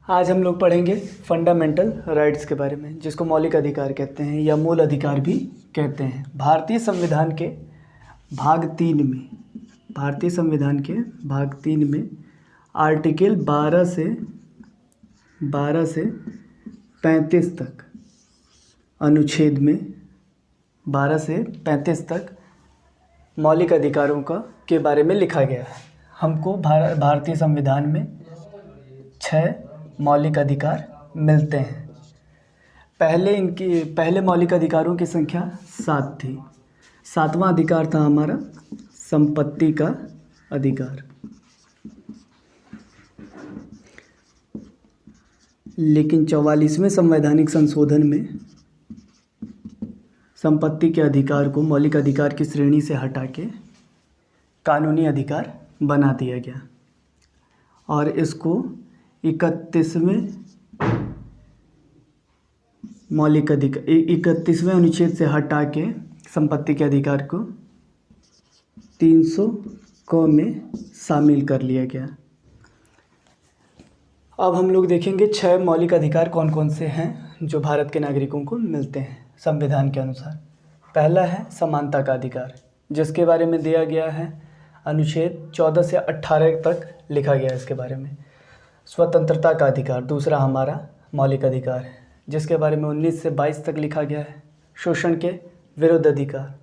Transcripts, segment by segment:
आज हम लोग पढ़ेंगे फंडामेंटल राइट्स के बारे में, जिसको मौलिक अधिकार कहते हैं या मूल अधिकार भी कहते हैं। भारतीय संविधान के भाग 3 में आर्टिकल 12 से 35 तक, अनुच्छेद में 12 से 35 तक मौलिक अधिकारों के बारे में लिखा गया है। हमको भारतीय संविधान में 6 मौलिक अधिकार मिलते हैं। पहले मौलिक अधिकारों की संख्या 7 थी। 7वां अधिकार था हमारा संपत्ति का अधिकार। लेकिन 44वें संवैधानिक संशोधन में संपत्ति के अधिकार को मौलिक अधिकार की श्रेणी से हटा के कानूनी अधिकार बना दिया गया और इसको 31वें अनुच्छेद से हटा के संपत्ति के अधिकार को 300 क में शामिल कर लिया गया। अब हम लोग देखेंगे 6 मौलिक अधिकार कौन कौन से हैं जो भारत के नागरिकों को मिलते हैं संविधान के अनुसार। पहला है समानता का अधिकार, जिसके बारे में दिया गया है अनुच्छेद 14 से 18 तक लिखा गया है इसके बारे में। स्वतंत्रता का अधिकार दूसरा हमारा मौलिक अधिकार है, जिसके बारे में 19 से 22 तक लिखा गया है। शोषण के विरुद्ध अधिकार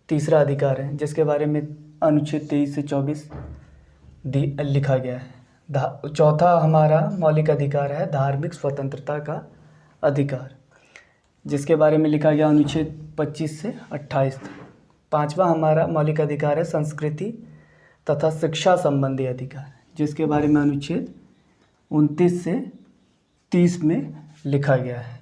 तीसरा अधिकार है, जिसके बारे में अनुच्छेद 23 से 24 लिखा गया है। चौथा हमारा मौलिक अधिकार है धार्मिक स्वतंत्रता का अधिकार, जिसके बारे में लिखा गया अनुच्छेद 25 से 28 तक। पांचवा हमारा मौलिक अधिकार है संस्कृति तथा शिक्षा संबंधी अधिकार, जिसके बारे में अनुच्छेद 29 से 30 में लिखा गया है।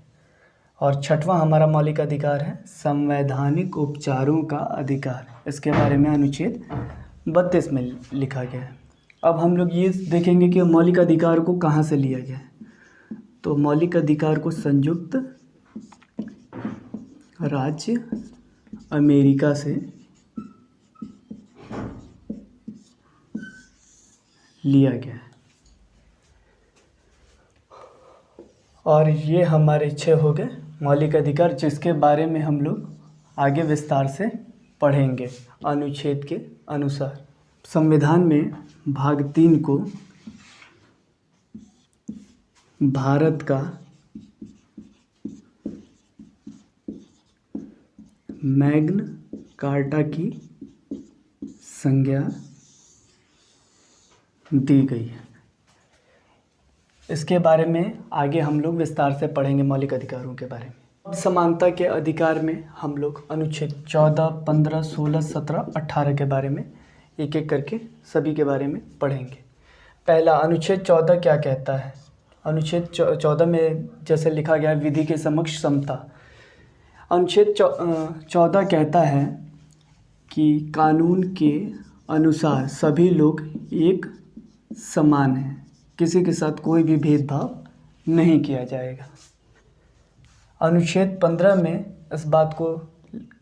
और छठवां हमारा मौलिक अधिकार है संवैधानिक उपचारों का अधिकार, इसके बारे में अनुच्छेद 32 में लिखा गया है। अब हम लोग ये देखेंगे कि मौलिक अधिकार को कहाँ से लिया गया है। तो मौलिक अधिकार को संयुक्त राज्य अमेरिका से लिया गया है। और ये हमारे 6 हो गए मौलिक अधिकार, जिसके बारे में हम लोग आगे विस्तार से पढ़ेंगे अनुच्छेद के अनुसार। संविधान में भाग 3 को भारत का मैग्ना कार्टा की संज्ञा दी गई है। इसके बारे में आगे हम लोग विस्तार से पढ़ेंगे मौलिक अधिकारों के बारे में। अब समानता के अधिकार में हम लोग अनुच्छेद 14, 15, 16, 17, 18 के बारे में एक एक करके सभी के बारे में पढ़ेंगे। पहला अनुच्छेद 14 क्या कहता है। अनुच्छेद 14 में जैसे लिखा गया है विधि के समक्ष समता। अनुच्छेद 14 कहता है कि कानून के अनुसार सभी लोग एक समान हैं, किसी के साथ कोई भी भेदभाव नहीं किया जाएगा। अनुच्छेद 15 में इस बात को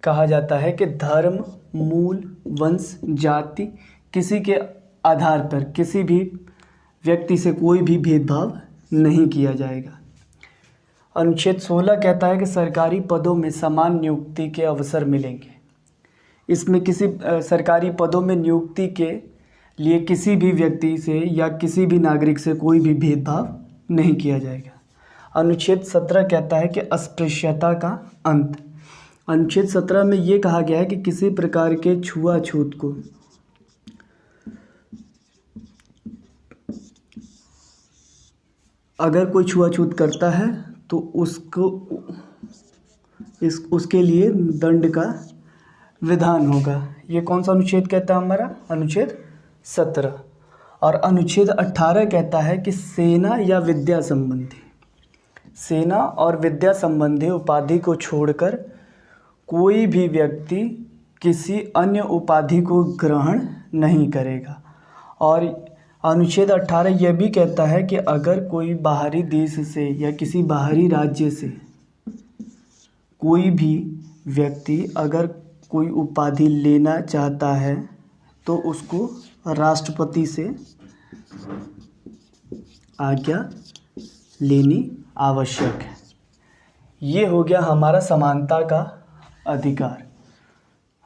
कहा जाता है कि धर्म, मूल, वंश, जाति, किसी के आधार पर किसी भी व्यक्ति से कोई भी भेदभाव नहीं किया जाएगा। अनुच्छेद 16 कहता है कि सरकारी पदों में समान नियुक्ति के अवसर मिलेंगे। इसमें किसी सरकारी पदों में नियुक्ति के लिए किसी भी व्यक्ति से या किसी भी नागरिक से कोई भी भेदभाव नहीं किया जाएगा। अनुच्छेद 17 कहता है कि अस्पृश्यता का अंत। अनुच्छेद 17 में ये कहा गया है कि किसी प्रकार के छुआछूत को अगर कोई छुआछूत करता है तो उसके लिए दंड का विधान होगा। ये कौन सा अनुच्छेद कहता है हमारा अनुच्छेद 17। और अनुच्छेद 18 कहता है कि सेना और विद्या संबंधी उपाधि को छोड़कर कोई भी व्यक्ति किसी अन्य उपाधि को ग्रहण नहीं करेगा। और अनुच्छेद 18 यह भी कहता है कि अगर कोई बाहरी देश से या किसी बाहरी राज्य से कोई भी व्यक्ति अगर कोई उपाधि लेना चाहता है तो उसको राष्ट्रपति से आज्ञा लेनी आवश्यक है। ये हो गया हमारा समानता का अधिकार,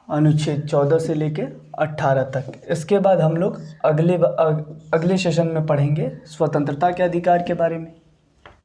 अनुच्छेद 14 से लेकर 18 तक। इसके बाद हम लोग अगले सेशन में पढ़ेंगे स्वतंत्रता के अधिकार के बारे में।